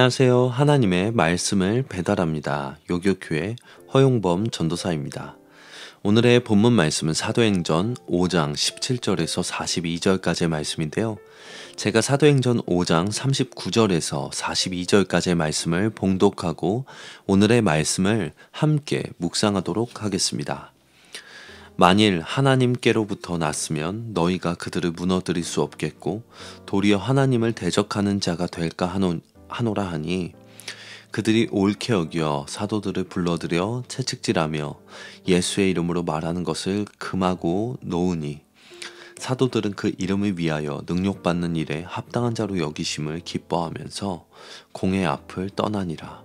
안녕하세요. 하나님의 말씀을 배달합니다. 요교교회 허용범 전도사입니다. 오늘의 본문 말씀은 사도행전 5장 17절에서 42절까지의 말씀인데요. 제가 사도행전 5장 39절에서 42절까지의 말씀을 봉독하고 오늘의 말씀을 함께 묵상하도록 하겠습니다. 만일 하나님께로부터 났으면 너희가 그들을 무너뜨릴 수 없겠고 도리어 하나님을 대적하는 자가 될까 하노라 하니 그들이 옳게 여겨 사도들을 불러들여 채찍질하며 예수의 이름으로 말하는 것을 금하고 놓으니 사도들은 그 이름을 위하여 능욕받는 일에 합당한 자로 여기심을 기뻐하면서 공회 앞을 떠나니라.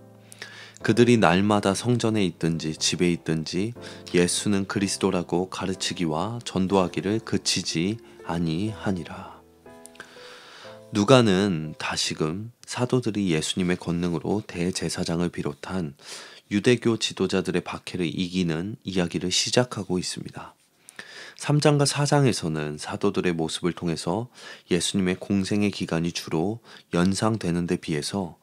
그들이 날마다 성전에 있든지 집에 있든지 예수는 그리스도라고 가르치기와 전도하기를 그치지 아니하니라. 누가는 다시금 사도들이 예수님의 권능으로 대제사장을 비롯한 유대교 지도자들의 박해를 이기는 이야기를 시작하고 있습니다. 3장과 4장에서는 사도들의 모습을 통해서 예수님의 공생의 기간이 주로 연상되는 데 비해서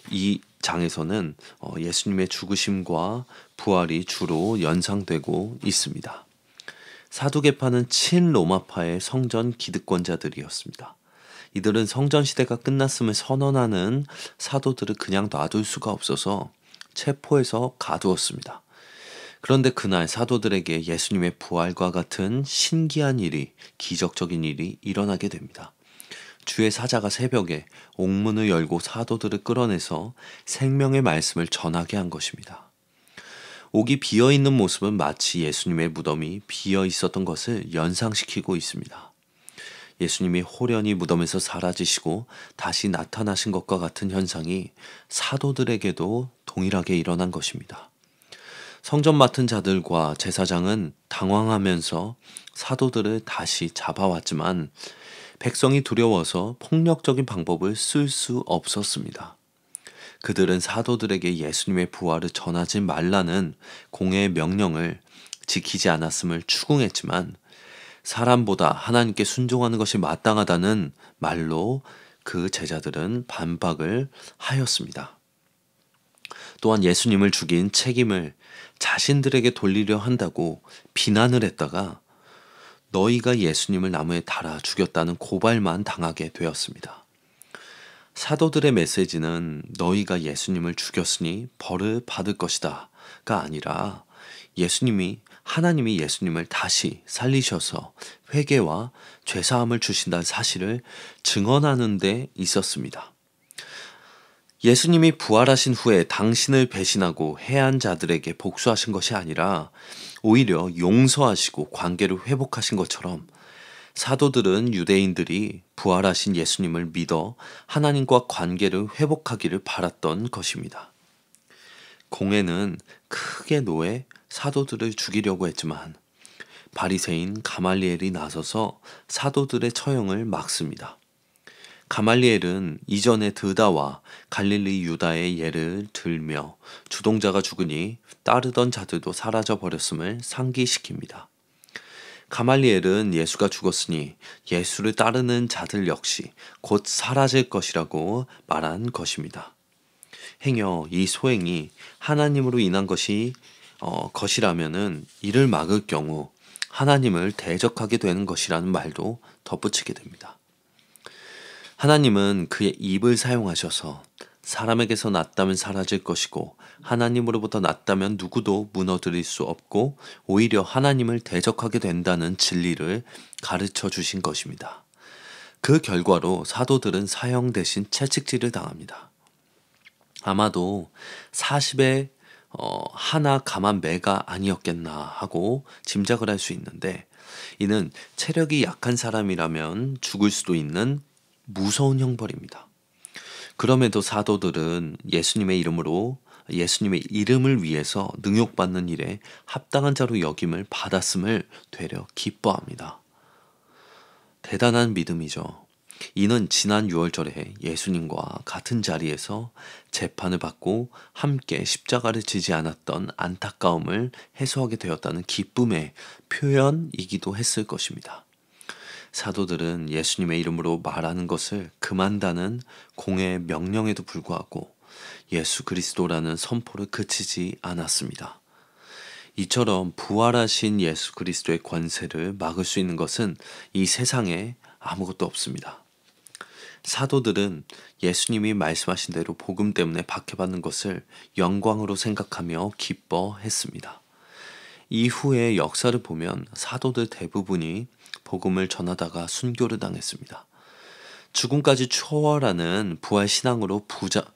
이 장에서는 예수님의 죽으심과 부활이 주로 연상되고 있습니다. 사두개파는 친로마파의 성전 기득권자들이었습니다. 이들은 성전 시대가 끝났음을 선언하는 사도들을 그냥 놔둘 수가 없어서 체포해서 가두었습니다. 그런데 그날 사도들에게 예수님의 부활과 같은 신기한 일이, 기적적인 일이 일어나게 됩니다. 주의 사자가 새벽에 옥문을 열고 사도들을 끌어내서 생명의 말씀을 전하게 한 것입니다. 옥이 비어있는 모습은 마치 예수님의 무덤이 비어 있었던 것을 연상시키고 있습니다. 예수님이 호련히 무덤에서 사라지시고 다시 나타나신 것과 같은 현상이 사도들에게도 동일하게 일어난 것입니다. 성전 맡은 자들과 제사장은 당황하면서 사도들을 다시 잡아왔지만 백성이 두려워서 폭력적인 방법을 쓸 수 없었습니다. 그들은 사도들에게 예수님의 부활을 전하지 말라는 공회의 명령을 지키지 않았음을 추궁했지만 사람보다 하나님께 순종하는 것이 마땅하다는 말로 그 제자들은 반박을 하였습니다. 또한 예수님을 죽인 책임을 자신들에게 돌리려 한다고 비난을 했다가 너희가 예수님을 나무에 달아 죽였다는 고발만 당하게 되었습니다. 사도들의 메시지는 너희가 예수님을 죽였으니 벌을 받을 것이다가 아니라 하나님이 예수님을 다시 살리셔서 회개와 죄사함을 주신다는 사실을 증언하는 데 있었습니다. 예수님이 부활하신 후에 당신을 배신하고 해한 자들에게 복수하신 것이 아니라 오히려 용서하시고 관계를 회복하신 것처럼 사도들은 유대인들이 부활하신 예수님을 믿어 하나님과 관계를 회복하기를 바랐던 것입니다. 공회는 크게 노해 사도들을 죽이려고 했지만 바리새인 가말리엘이 나서서 사도들의 처형을 막습니다. 가말리엘은 이전에 드다와 갈릴리 유다의 예를 들며 주동자가 죽으니 따르던 자들도 사라져 버렸음을 상기시킵니다. 가말리엘은 예수가 죽었으니 예수를 따르는 자들 역시 곧 사라질 것이라고 말한 것입니다. 행여 이 소행이 하나님으로 인한 것이라면은 이를 막을 경우 하나님을 대적하게 되는 것이라는 말도 덧붙이게 됩니다. 하나님은 그의 입을 사용하셔서 사람에게서 났다면 사라질 것이고 하나님으로부터 났다면 누구도 무너뜨릴 수 없고 오히려 하나님을 대적하게 된다는 진리를 가르쳐 주신 것입니다. 그 결과로 사도들은 사형 대신 채찍질을 당합니다. 아마도 40에 하나 감한 매가 아니었겠나 하고 짐작을 할 수 있는데 이는 체력이 약한 사람이라면 죽을 수도 있는 무서운 형벌입니다. 그럼에도 사도들은 예수님의 이름을 위해서 능욕받는 일에 합당한 자로 여김을 받았음을 되려 기뻐합니다. 대단한 믿음이죠. 이는 지난 6월절에 예수님과 같은 자리에서 재판을 받고 함께 십자가를 지지 않았던 안타까움을 해소하게 되었다는 기쁨의 표현이기도 했을 것입니다. 사도들은 예수님의 이름으로 말하는 것을 금한다는 공회의 명령에도 불구하고 예수 그리스도라는 선포를 그치지 않았습니다. 이처럼 부활하신 예수 그리스도의 권세를 막을 수 있는 것은 이 세상에 아무것도 없습니다. 사도들은 예수님이 말씀하신 대로 복음 때문에 박해받는 것을 영광으로 생각하며 기뻐했습니다. 이후의 역사를 보면 사도들 대부분이 복음을 전하다가 순교를 당했습니다. 죽음까지 초월하는 부활 신앙으로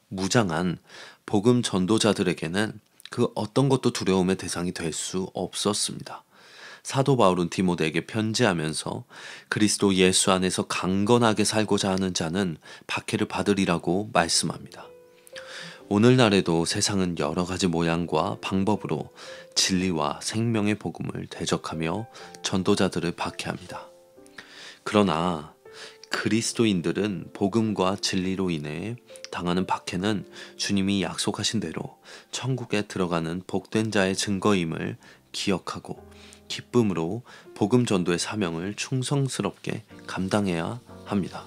무장한 복음 전도자들에게는 그 어떤 것도 두려움의 대상이 될 수 없었습니다. 사도 바울은 디모데에게 편지하면서 그리스도 예수 안에서 강건하게 살고자 하는 자는 박해를 받으리라고 말씀합니다. 오늘날에도 세상은 여러 가지 모양과 방법으로 진리와 생명의 복음을 대적하며 전도자들을 박해합니다. 그러나 그리스도인들은 복음과 진리로 인해 당하는 박해는 주님이 약속하신 대로 천국에 들어가는 복된 자의 증거임을 기억하고 기쁨으로 복음 전도의 사명을 충성스럽게 감당해야 합니다.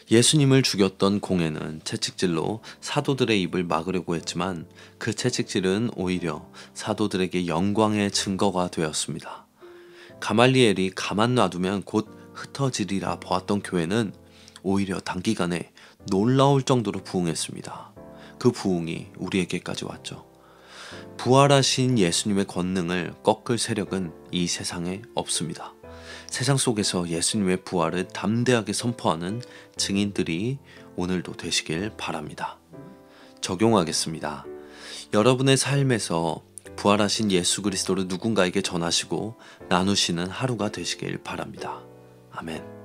예수님을 죽였던 공회는 채찍질로 사도들의 입을 막으려고 했지만 그 채찍질은 오히려 사도들에게 영광의 증거가 되었습니다. 가말리엘이 가만 놔두면 곧 흩어지리라 보았던 교회는 오히려 단기간에 놀라울 정도로 부흥했습니다. 그 부흥이 우리에게까지 왔죠. 부활하신 예수님의 권능을 꺾을 세력은 이 세상에 없습니다. 세상 속에서 예수님의 부활을 담대하게 선포하는 증인들이 오늘도 되시길 바랍니다. 적용하겠습니다. 여러분의 삶에서 부활하신 예수 그리스도를 누군가에게 전하시고 나누시는 하루가 되시길 바랍니다. 아멘.